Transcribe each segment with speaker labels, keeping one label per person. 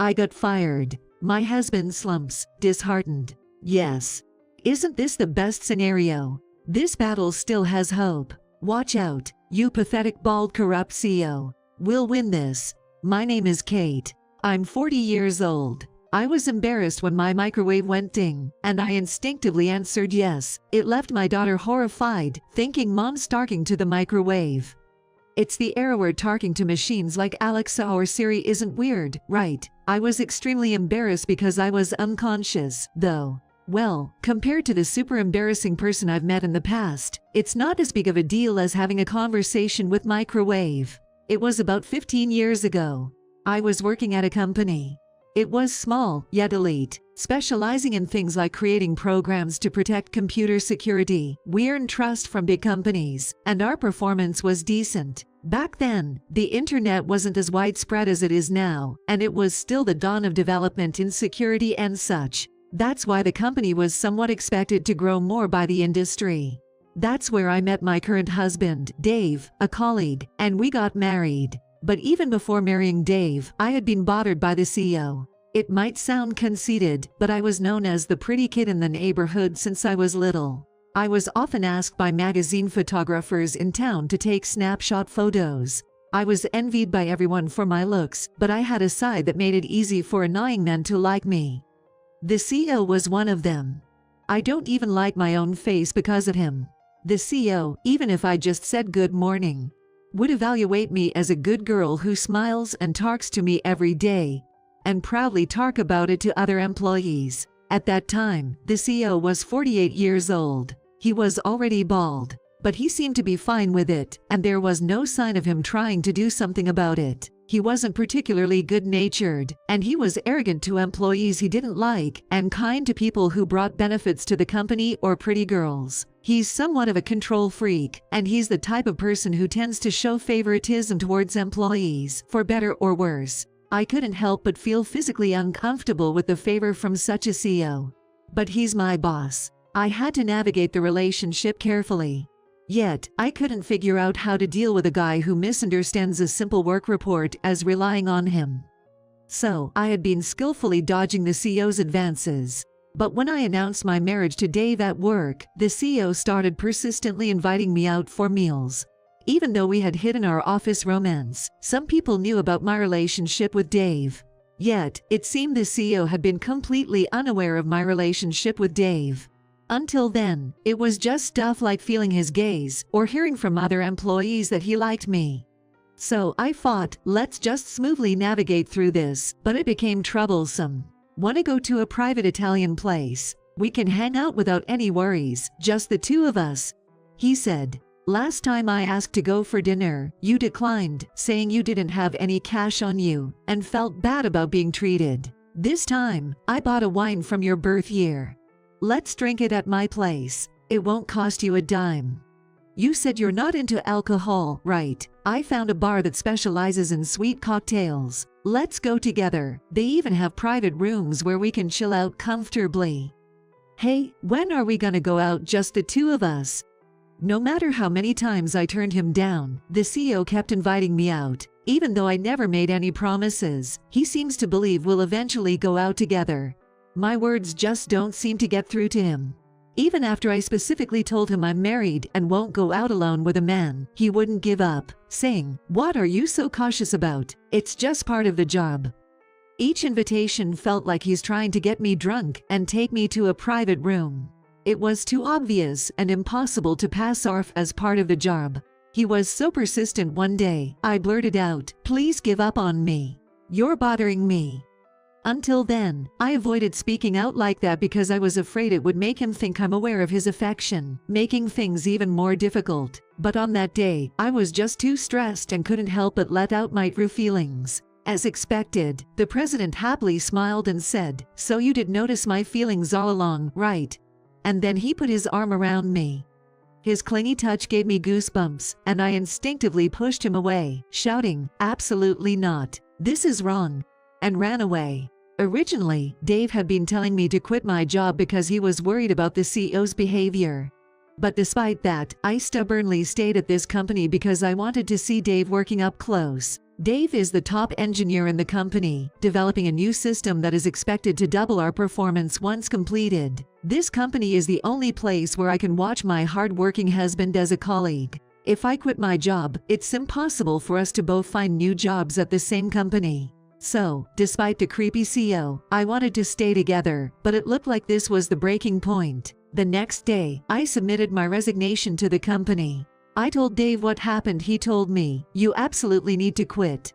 Speaker 1: I got fired. My husband slumps, disheartened. Yes. Isn't this the best scenario? This battle still has hope. Watch out, you pathetic bald corrupt CEO. We'll win this. My name is Kate. I'm 40 years old. I was embarrassed when my microwave went ding, and I instinctively answered yes. It left my daughter horrified, thinking mom's talking to the microwave. It's the era where talking to machines like Alexa or Siri isn't weird, right? I was extremely embarrassed because I was unconscious, though. Well, compared to the super embarrassing person I've met in the past, it's not as big of a deal as having a conversation with microwave. It was about 15 years ago. I was working at a company. It was small, yet elite, specializing in things like creating programs to protect computer security. We earned trust from big companies, and our performance was decent. Back then, the internet wasn't as widespread as it is now, and it was still the dawn of development in security and such. That's why the company was somewhat expected to grow more by the industry. That's where I met my current husband, Dave, a colleague, and we got married. But even before marrying Dave, I had been bothered by the CEO. It might sound conceited, but I was known as the pretty kid in the neighborhood since I was little. I was often asked by magazine photographers in town to take snapshot photos. I was envied by everyone for my looks, but I had a side that made it easy for annoying men to like me. The CEO was one of them. I don't even like my own face because of him. The CEO, even if I just said good morning, would evaluate me as a good girl who smiles and talks to me every day, and proudly talk about it to other employees. At that time, the CEO was 48 years old. He was already bald, but he seemed to be fine with it, and there was no sign of him trying to do something about it. He wasn't particularly good-natured, and he was arrogant to employees he didn't like, and kind to people who brought benefits to the company or pretty girls. He's somewhat of a control freak, and he's the type of person who tends to show favoritism towards employees, for better or worse. I couldn't help but feel physically uncomfortable with the favor from such a CEO. But he's my boss. I had to navigate the relationship carefully. Yet, I couldn't figure out how to deal with a guy who misunderstands a simple work report as relying on him. So, I had been skillfully dodging the CEO's advances. But when I announced my marriage to Dave at work, the CEO started persistently inviting me out for meals. Even though we had hidden our office romance, some people knew about my relationship with Dave. Yet, it seemed the CEO had been completely unaware of my relationship with Dave. Until then, it was just stuff like feeling his gaze or hearing from other employees that he liked me. So I thought, let's just smoothly navigate through this, but it became troublesome. Want to go to a private Italian place? We can hang out without any worries, just the two of us, he said. Last time I asked to go for dinner, you declined, saying you didn't have any cash on you, and felt bad about being treated. This time, I bought a wine from your birth year. Let's drink it at my place. It won't cost you a dime. You said you're not into alcohol, right? I found a bar that specializes in sweet cocktails. Let's go together. They even have private rooms where we can chill out comfortably. Hey, when are we gonna go out, just the two of us? No matter how many times I turned him down, the CEO kept inviting me out. Even though I never made any promises, he seems to believe we'll eventually go out together. My words just don't seem to get through to him. Even after I specifically told him I'm married and won't go out alone with a man, he wouldn't give up, saying, "What are you so cautious about? It's just part of the job." Each invitation felt like he's trying to get me drunk and take me to a private room. It was too obvious and impossible to pass off as part of the job. He was so persistent one day, I blurted out, "Please give up on me. You're bothering me." Until then, I avoided speaking out like that because I was afraid it would make him think I'm aware of his affection, making things even more difficult. But on that day, I was just too stressed and couldn't help but let out my true feelings. As expected, the president happily smiled and said, "So you did notice my feelings all along, right?" And then he put his arm around me. His clingy touch gave me goosebumps, and I instinctively pushed him away, shouting, "Absolutely not. This is wrong," and ran away. Originally, Dave had been telling me to quit my job because he was worried about the CEO's behavior. But despite that, I stubbornly stayed at this company because I wanted to see Dave working up close. Dave is the top engineer in the company, developing a new system that is expected to double our performance once completed. This company is the only place where I can watch my hard-working husband as a colleague. If I quit my job, it's impossible for us to both find new jobs at the same company. So, despite the creepy CEO, I wanted to stay together, but it looked like this was the breaking point. The next day, I submitted my resignation to the company. I told Dave what happened. He told me, "You absolutely need to quit."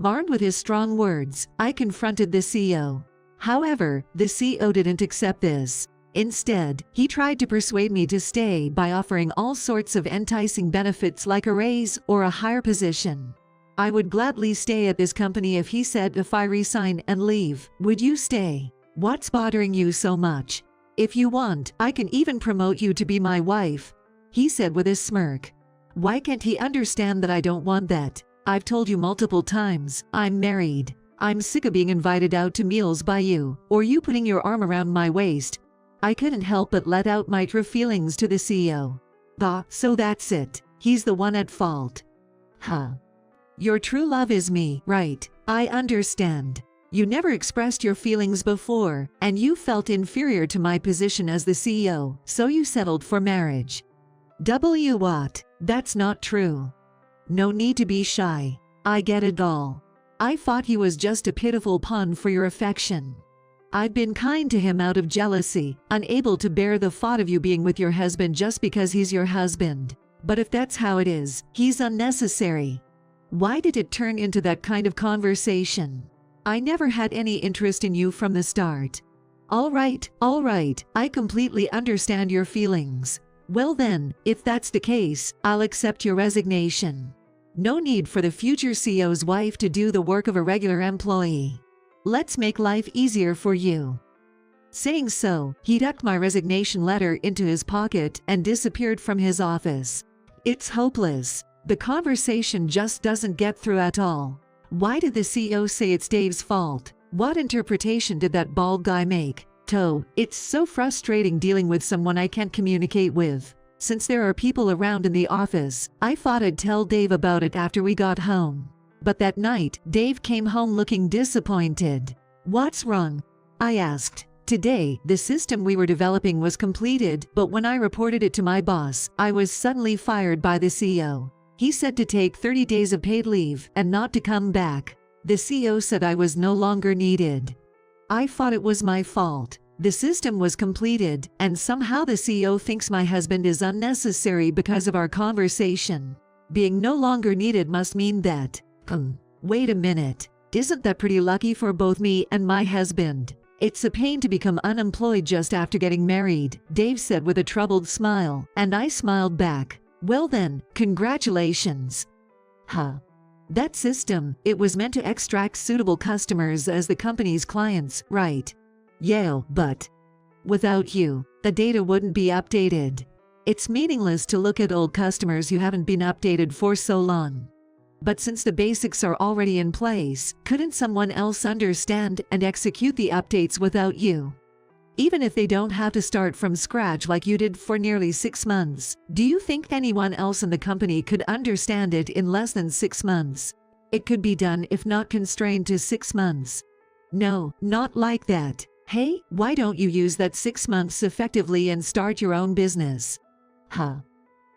Speaker 1: Armed with his strong words, I confronted the CEO. However, the CEO didn't accept this. Instead, he tried to persuade me to stay by offering all sorts of enticing benefits like a raise or a higher position. I would gladly stay at this company if he said, "If I resign and leave, would you stay? What's bothering you so much? If you want, I can even promote you to be my wife," he said with a smirk. Why can't he understand that I don't want that? I've told you multiple times, I'm married. I'm sick of being invited out to meals by you, or you putting your arm around my waist. I couldn't help but let out my true feelings to the CEO. So that's it. He's the one at fault. Huh. Your true love is me, right? I understand. You never expressed your feelings before, and you felt inferior to my position as the CEO, so you settled for marriage. What? That's not true. No need to be shy. I get it all. I thought he was just a pitiful pawn for your affection. I've been kind to him out of jealousy, unable to bear the thought of you being with your husband just because he's your husband. But if that's how it is, he's unnecessary. Why did it turn into that kind of conversation? I never had any interest in you from the start. All right, I completely understand your feelings. Well then, if that's the case, I'll accept your resignation. No need for the future CEO's wife to do the work of a regular employee. Let's make life easier for you. Saying so, he tucked my resignation letter into his pocket and disappeared from his office. It's hopeless. The conversation just doesn't get through at all. Why did the CEO say it's Dave's fault? What interpretation did that bald guy make? It's so frustrating dealing with someone I can't communicate with. Since there are people around in the office, I thought I'd tell Dave about it after we got home. But that night, Dave came home looking disappointed. What's wrong? I asked. Today, the system we were developing was completed, but when I reported it to my boss, I was suddenly fired by the CEO. He said to take 30 days of paid leave and not to come back. The CEO said I was no longer needed. I thought it was my fault. The system was completed, and somehow the CEO thinks my husband is unnecessary because of our conversation. Being no longer needed must mean that. Wait a minute. Isn't that pretty lucky for both me and my husband? It's a pain to become unemployed just after getting married, Dave said with a troubled smile, and I smiled back. Well then, congratulations. That system, it was meant to extract suitable customers as the company's clients, right? Yeah, but without you, the data wouldn't be updated. It's meaningless to look at old customers who haven't been updated for so long. But since the basics are already in place, couldn't someone else understand and execute the updates without you? Even if they don't have to start from scratch like you did for nearly 6 months, do you think anyone else in the company could understand it in less than 6 months? It could be done if not constrained to 6 months. No, not like that. Hey, why don't you use that 6 months effectively and start your own business?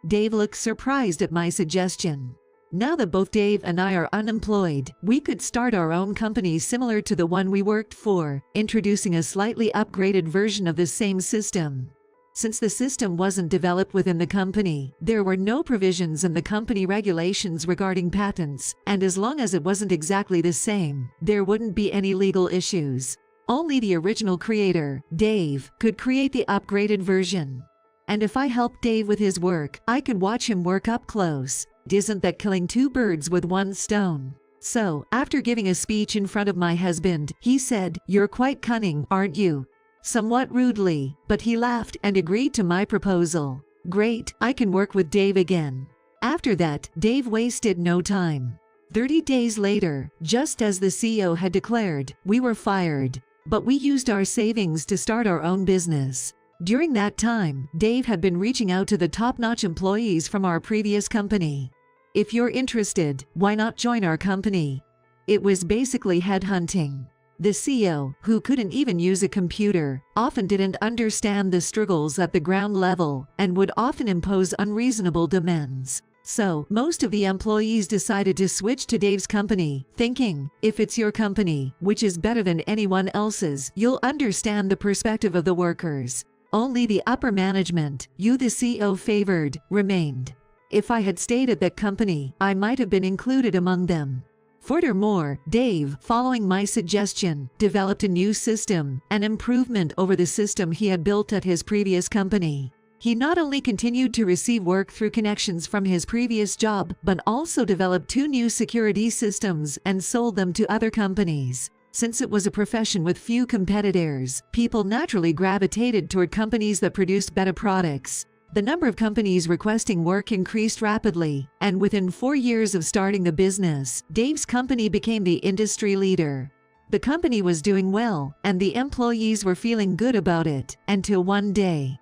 Speaker 1: Dave looked surprised at my suggestion. Now that both Dave and I are unemployed, we could start our own company similar to the one we worked for, introducing a slightly upgraded version of the same system. Since the system wasn't developed within the company, there were no provisions in the company regulations regarding patents, and as long as it wasn't exactly the same, there wouldn't be any legal issues. Only the original creator, Dave, could create the upgraded version. And if I helped Dave with his work, I could watch him work up close. Isn't that killing 2 birds with 1 stone? So, after giving a speech in front of my husband, he said, "You're quite cunning, aren't you?" Somewhat rudely, but he laughed and agreed to my proposal. Great, I can work with Dave again. After that, Dave wasted no time. 30 days later, just as the CEO had declared, we were fired. But we used our savings to start our own business. During that time, Dave had been reaching out to the top-notch employees from our previous company. If you're interested, why not join our company? It was basically headhunting. The CEO, who couldn't even use a computer, often didn't understand the struggles at the ground level and would often impose unreasonable demands. So, most of the employees decided to switch to Dave's company, thinking, if it's your company, which is better than anyone else's, you'll understand the perspective of the workers. Only the upper management, you the CEO favored, remained. If I had stayed at that company, I might have been included among them. Furthermore, Dave, following my suggestion, developed a new system, an improvement over the system he had built at his previous company. He not only continued to receive work through connections from his previous job, but also developed 2 new security systems and sold them to other companies. Since it was a profession with few competitors, people naturally gravitated toward companies that produced better products. The number of companies requesting work increased rapidly, and within 4 years of starting the business, Dave's company became the industry leader. The company was doing well, and the employees were feeling good about it, until one day.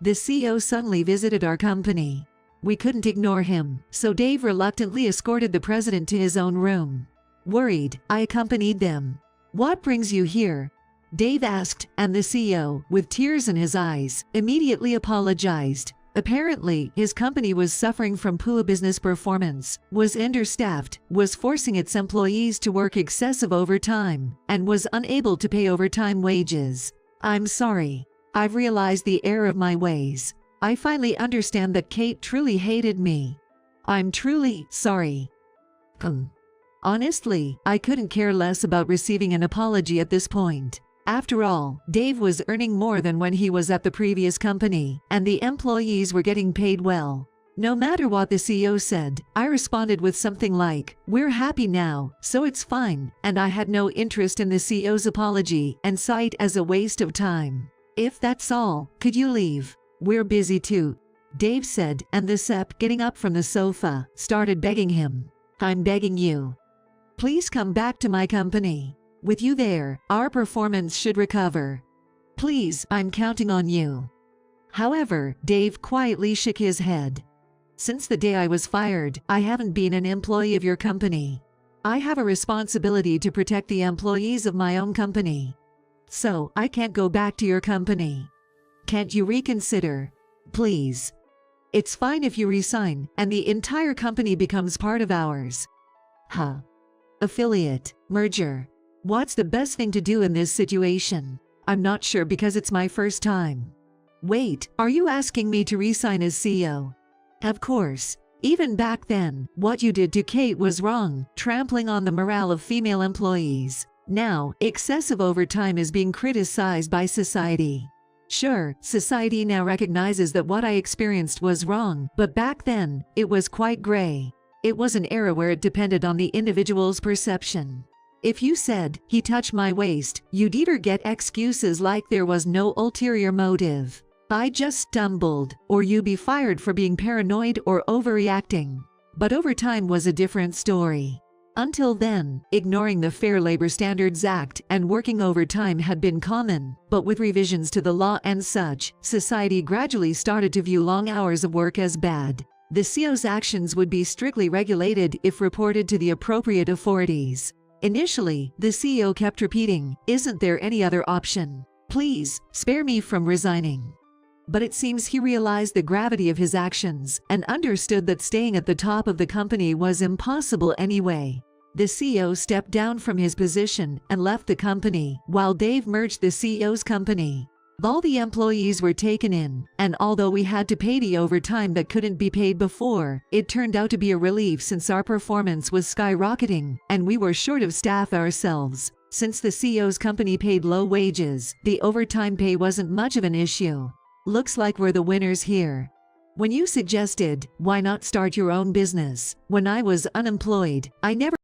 Speaker 1: The CEO suddenly visited our company. We couldn't ignore him, so Dave reluctantly escorted the president to his own room. Worried, I accompanied them. "What brings you here?" Dave asked, and the CEO, with tears in his eyes, immediately apologized. Apparently, his company was suffering from poor business performance, was understaffed, was forcing its employees to work excessive overtime, and was unable to pay overtime wages. "I'm sorry. I've realized the error of my ways. I finally understand that Kate truly hated me. I'm truly sorry." Honestly, I couldn't care less about receiving an apology at this point. After all, Dave was earning more than when he was at the previous company, and the employees were getting paid well. No matter what the CEO said, I responded with something like, "We're happy now, so it's fine," and I had no interest in the CEO's apology and saw it as a waste of time. "If that's all, could you leave? We're busy too," Dave said, and the SEP, getting up from the sofa, started begging him. "I'm begging you. Please come back to my company. With you there, our performance should recover. Please, I'm counting on you." However, Dave quietly shook his head. "Since the day I was fired, I haven't been an employee of your company. I have a responsibility to protect the employees of my own company. So, I can't go back to your company. Can't you reconsider? Please. It's fine if you resign, and the entire company becomes part of ours." Affiliate, merger. What's the best thing to do in this situation? I'm not sure because it's my first time. Wait, are you asking me to resign as CEO? Of course. Even back then, what you did to Kate was wrong, trampling on the morale of female employees. Now, excessive overtime is being criticized by society. Sure, society now recognizes that what I experienced was wrong, but back then, it was quite gray. It was an era where it depended on the individual's perception. If you said, "He touched my waist," you'd either get excuses like there was no ulterior motive, "I just stumbled," or you'd be fired for being paranoid or overreacting. But overtime was a different story. Until then, ignoring the Fair Labor Standards Act and working overtime had been common, but with revisions to the law and such, society gradually started to view long hours of work as bad. The CEO's actions would be strictly regulated if reported to the appropriate authorities. Initially, the CEO kept repeating, "Isn't there any other option? Please, spare me from resigning." But it seems he realized the gravity of his actions and understood that staying at the top of the company was impossible anyway. The CEO stepped down from his position and left the company, while Dave merged the CEO's company. All the employees were taken in, and although we had to pay the overtime that couldn't be paid before, it turned out to be a relief since our performance was skyrocketing, and we were short of staff ourselves. Since the CEO's company paid low wages, the overtime pay wasn't much of an issue. Looks like we're the winners here. When you suggested, "Why not start your own business?" when I was unemployed, I never